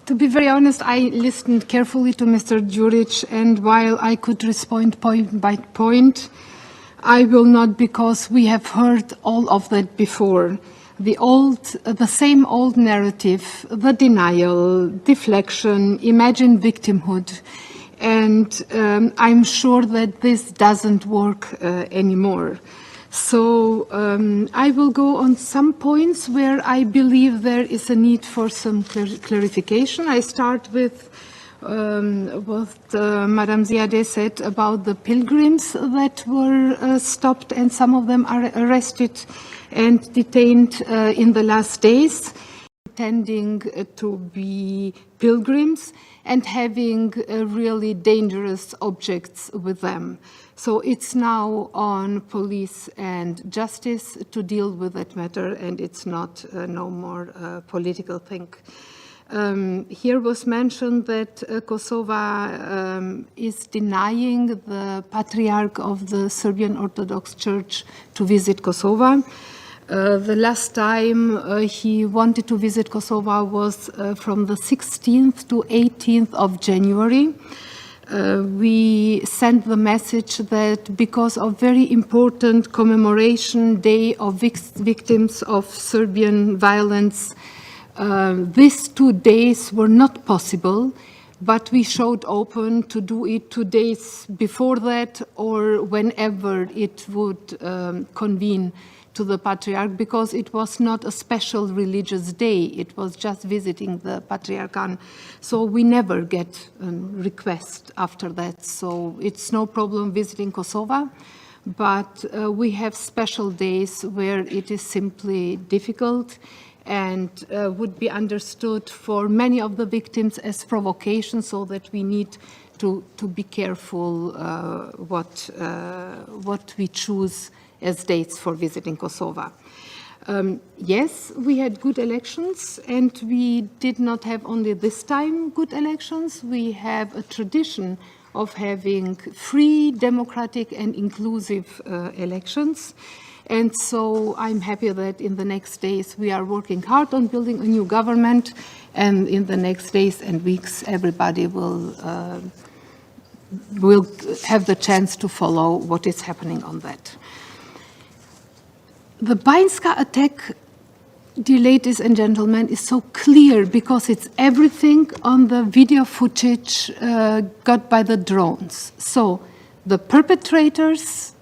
To be very honest, I listened carefully to Mr. Đurić, and while I could respond point by point, I will not, because we have heard all of that before. The same old narrative, the denial, deflection, imagined victimhood, and I'm sure that this doesn't work anymore. So I will go on some points where I believe there is a need for some clarification. I start with what Madame Ziadeh said about the pilgrims that were stopped, and some of them are arrested and detained in the last days, pretending to be pilgrims and having really dangerous objects with them. So it's now on police and justice to deal with that matter, and it's not no more a political thing. Here was mentioned that Kosovo is denying the Patriarch of the Serbian Orthodox Church to visit Kosovo. The last time he wanted to visit Kosovo was from the 16th to 18th of January. We sent the message that because of very important commemoration day of victims of Serbian violence, these 2 days were not possible, but we showed open to do it 2 days before that or whenever it would convene to the Patriarch, because it was not a special religious day, it was just visiting the Patriarch. So we never get a request after that, so it's no problem visiting Kosovo, but we have special days where it is simply difficult and would be understood for many of the victims as provocation, so that we need to be careful what we choose as dates for visiting Kosovo. Yes, we had good elections, and we did not have only this time good elections. We have a tradition of having free, democratic, and inclusive elections. And so I'm happy that in the next days we are working hard on building a new government, and in the next days and weeks everybody will have the chance to follow what is happening on that. The Bańska attack, dear ladies and gentlemen, is so clear because it's everything on the video footage got by the drones. So the perpetrators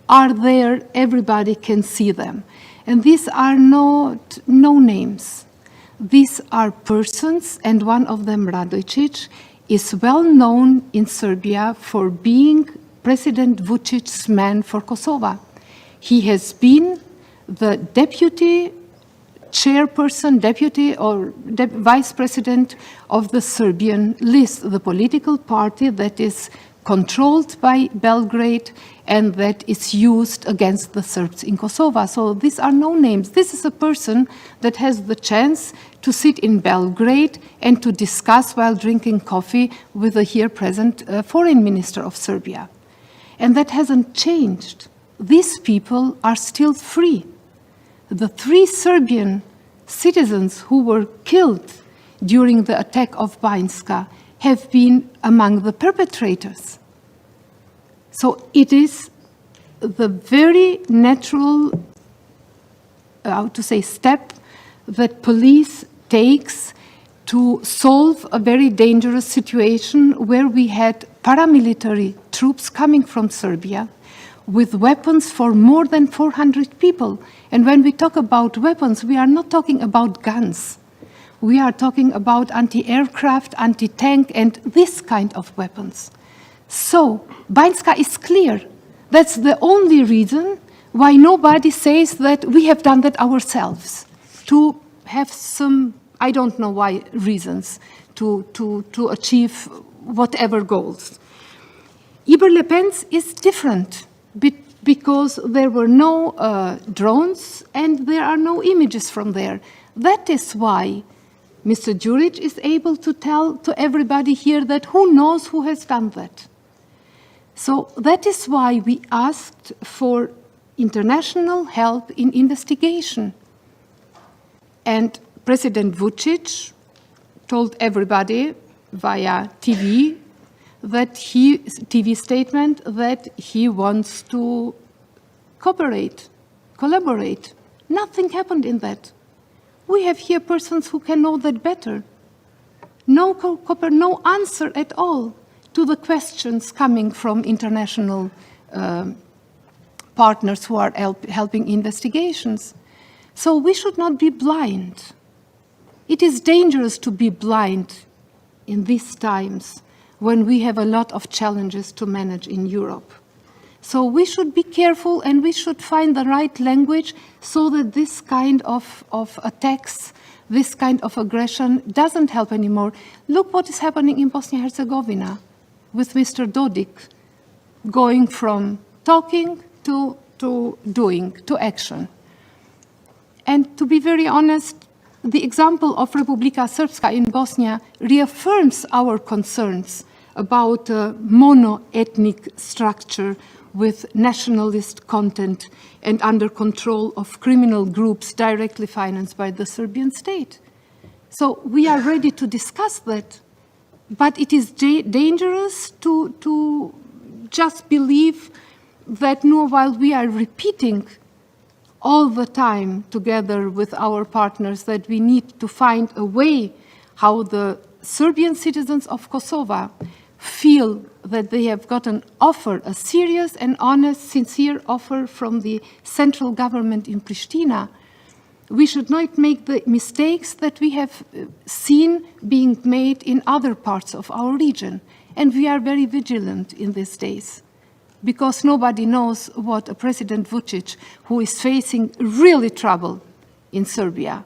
are there, everybody can see them. And these are not no names. These are persons, and one of them, Radojcic, is well known in Serbia for being President Vucic's man for Kosovo. He has been the deputy chairperson, deputy or vice president of the Serbian list, the political party that is controlled by Belgrade and that is used against the Serbs in Kosovo. So these are no names. This is a person that has the chance to sit in Belgrade and to discuss while drinking coffee with the here present foreign minister of Serbia. And that hasn't changed. These people are still free. The 3 Serbian citizens who were killed during the attack of Bańska have been among the perpetrators. So it is the very natural, step that police takes to solve a very dangerous situation where we had paramilitary troops coming from Serbia with weapons for more than 400 people. And when we talk about weapons, we are not talking about guns. We are talking about anti-aircraft, anti-tank, and this kind of weapons. So, Bańska is clear. That's the only reason why nobody says that we have done that ourselves, to have some, I don't know why, reasons to achieve whatever goals. Iberlepens is different, because there were no drones and there are no images from there. That is why Mr. Đurić is able to tell to everybody here that who knows who has done that. So that is why we asked for international help in investigation. And President Vučić told everybody via TV statement that he wants to cooperate, collaborate. Nothing happened in that. We have here persons who can know that better. No answer at all to the questions coming from international partners who are helping investigations. So we should not be blind. It is dangerous to be blind in these times when we have a lot of challenges to manage in Europe. So we should be careful and we should find the right language so that this kind of attacks, this kind of aggression doesn't help anymore. Look what is happening in Bosnia-Herzegovina with Mr. Dodik, going from talking to doing, to action. And to be very honest, the example of Republika Srpska in Bosnia reaffirms our concerns about a mono-ethnic structure with nationalist content and under control of criminal groups directly financed by the Serbian state. So we are ready to discuss that, but it is dangerous to just believe that while we are repeating all the time together with our partners that we need to find a way how the Serbian citizens of Kosovo feel that they have got an offer, a serious and honest, sincere offer from the central government in Pristina. We should not make the mistakes that we have seen being made in other parts of our region. And we are very vigilant in these days, because nobody knows what a President Vučić, who is facing really trouble in Serbia,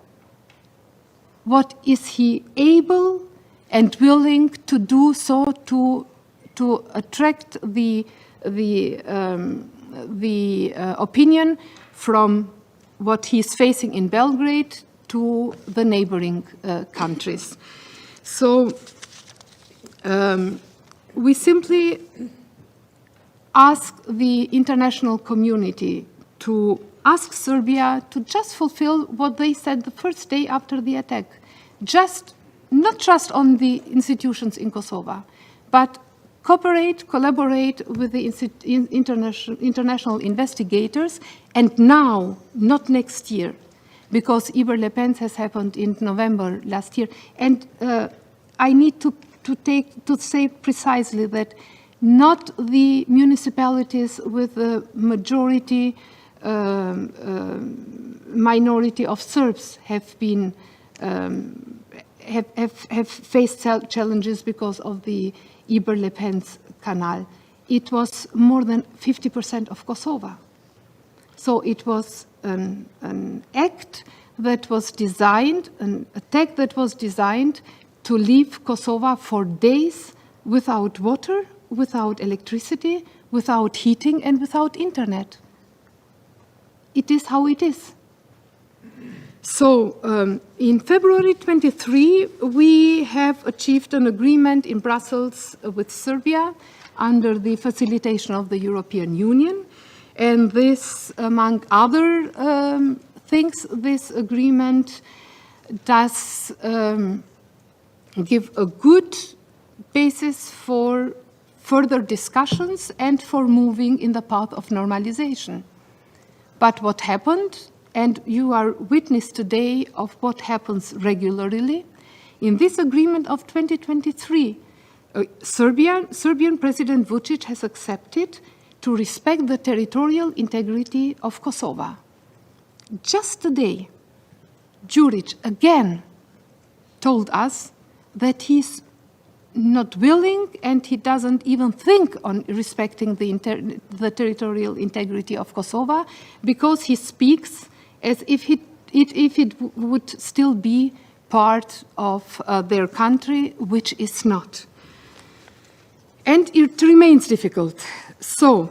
what is he able and willing to do so to attract the opinion from what he's facing in Belgrade to the neighboring countries. So we simply ask the international community to ask Serbia to just fulfill what they said the first day after the attack. Not just on the institutions in Kosovo, but cooperate, collaborate with the international investigators, and now, not next year, because Iber Le Pen has happened in November last year. And I need to say precisely that not the municipalities with the majority minority of Serbs have been have faced challenges because of the Iber Le Pen's canal. It was more than 50% of Kosovo. So it was an act that was designed, an attack that was designed to leave Kosovo for days without water, without electricity, without heating, and without internet. It is how it is. So in February 23, we have achieved an agreement in Brussels with Serbia under the facilitation of the European Union. And this, among other things, this agreement does give a good basis for further discussions and for moving in the path of normalization. But what happened, and you are witness today of what happens regularly, in this agreement of 2023, Serbian President Vučić has accepted to respect the territorial integrity of Kosovo. Just today, Đurić again told us that he's not willing and he doesn't even think on respecting the territorial integrity of Kosovo, because he speaks as if it would still be part of their country, which is not. And it remains difficult. So,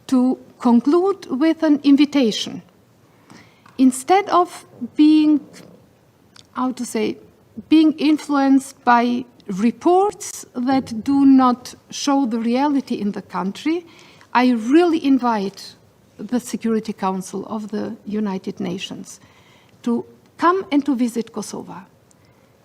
to conclude with an invitation, instead of being influenced by reports that do not show the reality in the country, I really invite the Security Council of the United Nations to come and to visit Kosovo,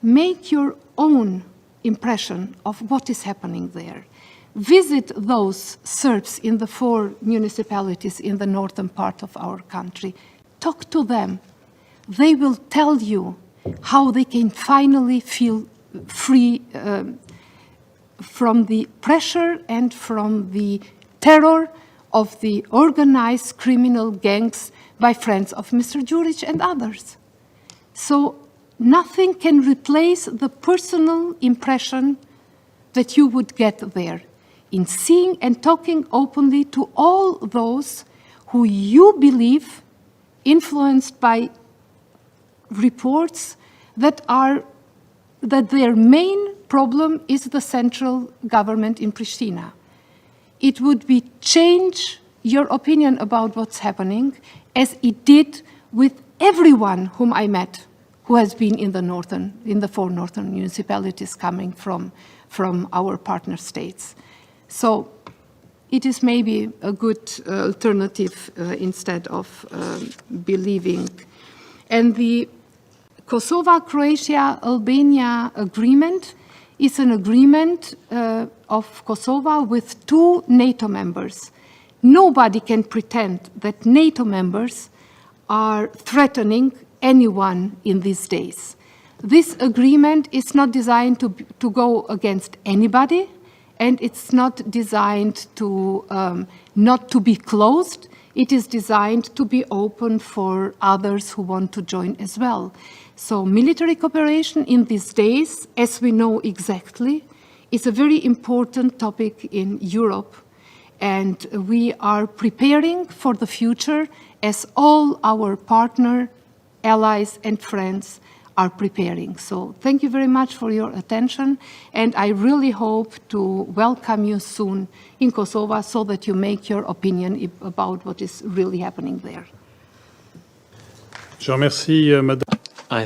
make your own impression of what is happening there. Visit those Serbs in the 4 municipalities in the northern part of our country. Talk to them. They will tell you how they can finally feel free from the pressure and from the terror of the organized criminal gangs by friends of Mr. Đurić and others. So nothing can replace the personal impression that you would get there in seeing and talking openly to all those who you believe, influenced by reports that their main problem is the central government in Pristina. It would be change your opinion about what's happening, as it did with everyone whom I met who has been in the 4 northern municipalities coming from our partner states. So it is maybe a good alternative instead of believing. And the Kosovo-Croatia-Albania agreement is an agreement of Kosovo with 2 NATO members. Nobody can pretend that NATO members are threatening anyone in these days. This agreement is not designed to go against anybody, and it's not designed to not to be closed. It is designed to be open for others who want to join as well. So military cooperation in these days, as we know exactly, is a very important topic in Europe. And we are preparing for the future as all our partner, allies and friends are preparing. So thank you very much for your attention, and I really hope to welcome you soon in Kosovo so that you make your opinion about what is really happening there. Je remercie Madame